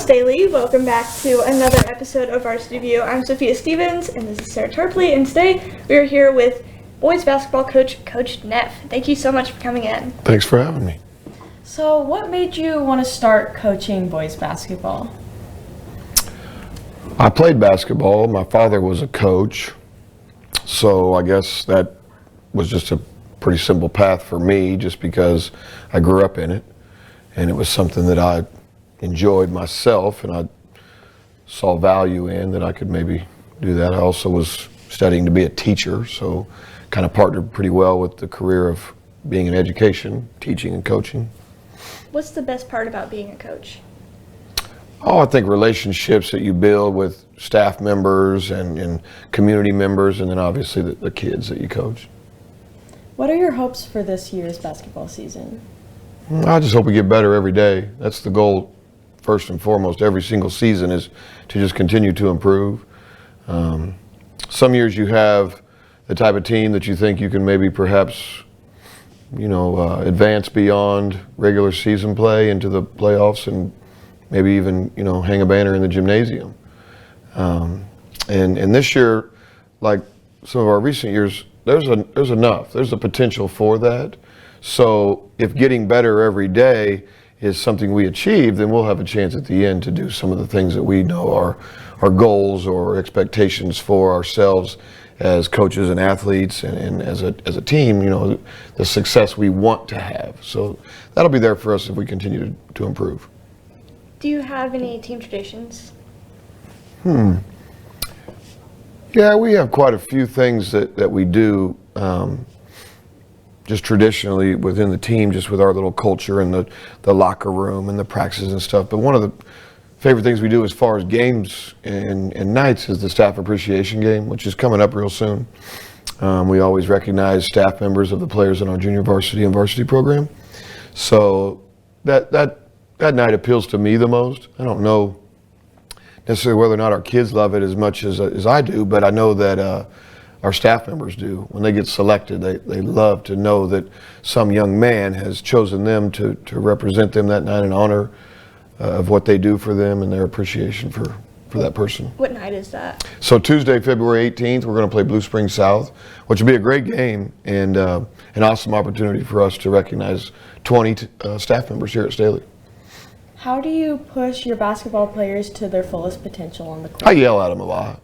Staley. Welcome back to another episode of Varsity View. I'm Sophia Stevens, and this is Sarah Tarpley, and today we are here with boys basketball coach, Coach Neff. Thank you so much for coming in. Thanks for having me. So what made you want to start coaching boys basketball? I played basketball. My father was a coach, so I guess that was just a pretty simple path for me just because I grew up in it, and it was something that I enjoyed myself and I saw value in, that I could maybe do that. I also was studying to be a teacher, so kind of partnered pretty well with the career of being in education, teaching and coaching. What's the best part about being a coach? Oh, I think relationships that you build with staff members and community members, and then obviously the kids that you coach. What are your hopes for this year's basketball season? I just hope we get better every day. That's the goal. First and foremost, every single season is to just continue to improve. Some years you have the type of team that you think you can maybe perhaps, advance beyond regular season play into the playoffs and maybe even, hang a banner in the gymnasium. And this year, like some of our recent years, there's enough. There's a potential for that. So if getting better every day is something we achieve, then we'll have a chance at the end to do some of the things that we know are our goals or expectations for ourselves as coaches and athletes and as a team, the success we want to have. So that'll be there for us if we continue to improve. Do you have any team traditions? Yeah, we have quite a few things that we do just traditionally within the team, just with our little culture and the locker room and the practices and stuff. But one of the favorite things we do as far as games and nights is the staff appreciation game, which is coming up real soon. We always recognize staff members of the players in our junior varsity and varsity program. So that night appeals to me the most. I don't know necessarily whether or not our kids love it as much as I do, but I know that our staff members do. When they get selected, they love to know that some young man has chosen them to represent them that night in honor of what they do for them and their appreciation for that person. What night is that? So Tuesday, February 18th, we're going to play Blue Springs South, which will be a great game and an awesome opportunity for us to recognize 20 staff members here at Staley. How do you push your basketball players to their fullest potential on the court? I yell at them a lot.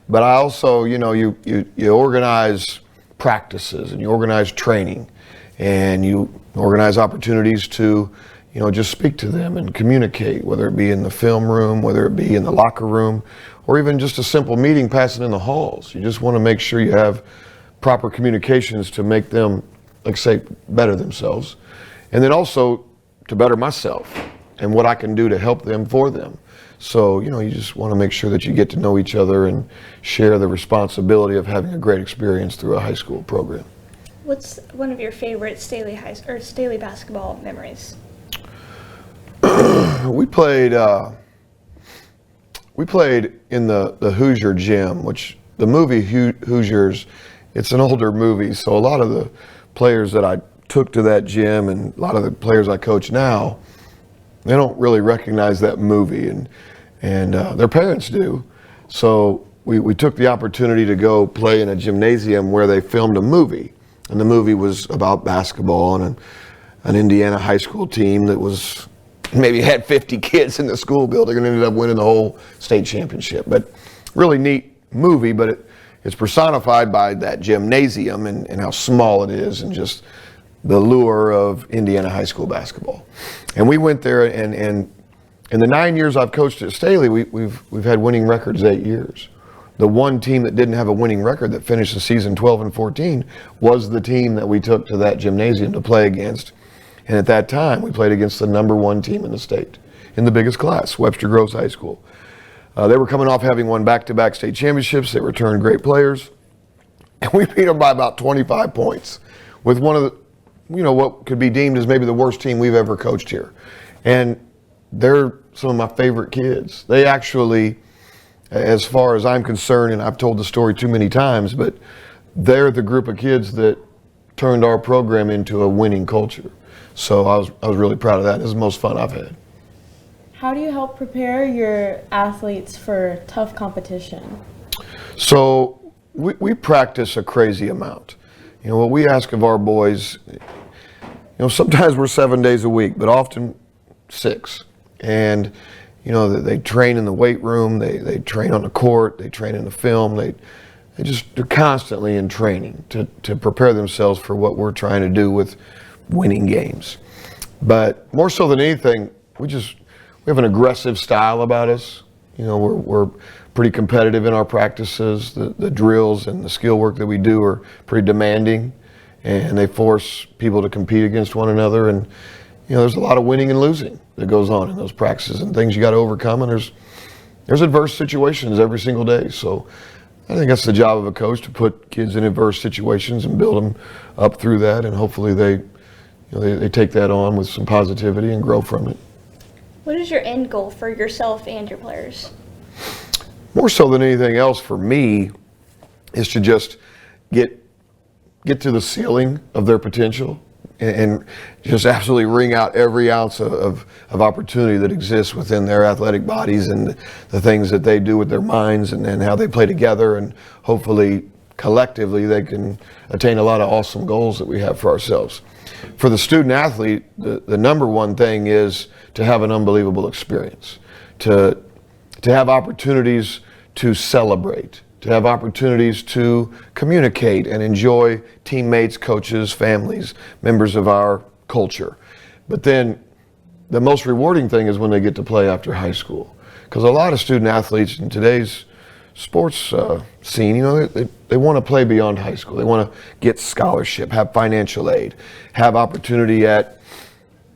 But I also, you organize practices and you organize training and you organize opportunities to, just speak to them and communicate, whether it be in the film room, whether it be in the locker room, or even just a simple meeting passing in the halls. You just want to make sure you have proper communications to make them, like say, better themselves. And then also to better myself and what I can do to help them for them. So, you just want to make sure that you get to know each other and share the responsibility of having a great experience through a high school program. What's one of your favorite Staley basketball memories? We played in the Hoosier gym, which the movie Hoosiers, it's an older movie, so a lot of the players that I took to that gym and a lot of the players I coach now, they don't really recognize that movie, and their parents do. So we took the opportunity to go play in a gymnasium where they filmed a movie, and the movie was about basketball and an Indiana high school team that was maybe had 50 kids in the school building and ended up winning the whole state championship. But really neat movie, but it's personified by that gymnasium and how small it is and just the lure of Indiana high school basketball. And we went there, and in the 9 years I've coached at Staley, we've had winning records 8 years. The one team that didn't have a winning record that finished the season 12-14 was the team that we took to that gymnasium to play against. And at that time, we played against the #1 team in the state, in the biggest class, Webster Groves High School. They were coming off having won back-to-back state championships. They returned great players. And we beat them by about 25 points with one of the, what could be deemed as maybe the worst team we've ever coached here. And they're some of my favorite kids. They actually, as far as I'm concerned, and I've told the story too many times, but they're the group of kids that turned our program into a winning culture. So I was really proud of that. It was the most fun I've had. How do you help prepare your athletes for tough competition? So we practice a crazy amount. You know, what we ask of our boys, you know, sometimes we're 7 days a week, but often 6. And, you know, they train in the weight room, they train on the court, they train in the film, they're constantly in training to prepare themselves for what we're trying to do with winning games. But more so than anything, we have an aggressive style about us. You know, we're pretty competitive in our practices. The drills and the skill work that we do are pretty demanding, and they force people to compete against one another. And, you know, there's a lot of winning and losing that goes on in those practices and things you got to overcome. And there's adverse situations every single day. So I think that's the job of a coach, to put kids in adverse situations and build them up through that. And hopefully they take that on with some positivity and grow from it. What is your end goal for yourself and your players? More so than anything else for me is to just get to the ceiling of their potential and just absolutely wring out every ounce of opportunity that exists within their athletic bodies and the things that they do with their minds and how they play together, and hopefully collectively they can attain a lot of awesome goals that we have for ourselves. For the student athlete, the number one thing is to have an unbelievable experience, to have opportunities to celebrate, to have opportunities to communicate and enjoy teammates, coaches, families, members of our culture. But then the most rewarding thing is when they get to play after high school. Because a lot of student athletes in today's sports scene, you know, they want to play beyond high school. They want to get scholarship, have financial aid, have opportunity at,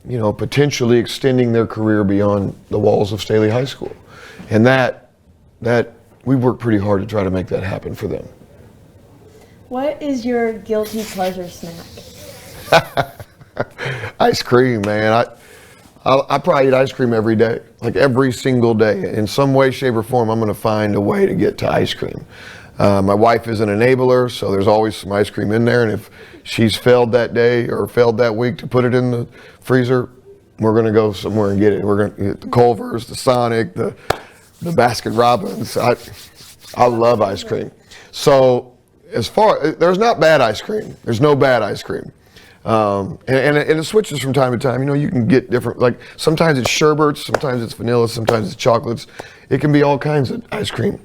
you know, potentially extending their career beyond the walls of Staley High School. And that we work pretty hard to try to make that happen for them. What is your guilty pleasure snack? Ice cream, man. I probably eat ice cream every day, like every single day. In some way, shape, or form, I'm going to find a way to get to ice cream. My wife is an enabler, so there's always some ice cream in there. And if she's failed that day or failed that week to put it in the freezer, we're going to go somewhere and get it. We're going to get the Culver's, the Sonic, the Baskin Robbins. I love ice cream. So there's not bad ice cream. There's no bad ice cream. And it switches from time to time. You know, you can get different, like sometimes it's sherbets, sometimes it's vanilla, sometimes it's chocolates. It can be all kinds of ice cream.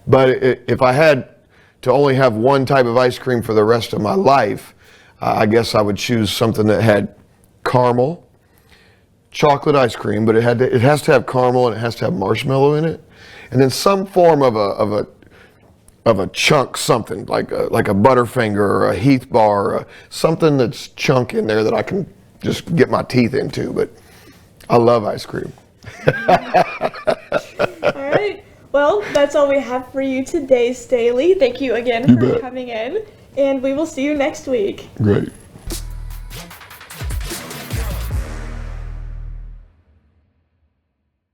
But if I had to only have one type of ice cream for the rest of my life, I guess I would choose something that had caramel, chocolate ice cream, but it has to have caramel and it has to have marshmallow in it, and then some form of a chunk, something like a Butterfinger or a Heath bar, or something that's chunk in there that I can just get my teeth into. But I love ice cream. All right. Well, that's all we have for you today, Staley. Thank you again for coming in, and we will see you next week. Great.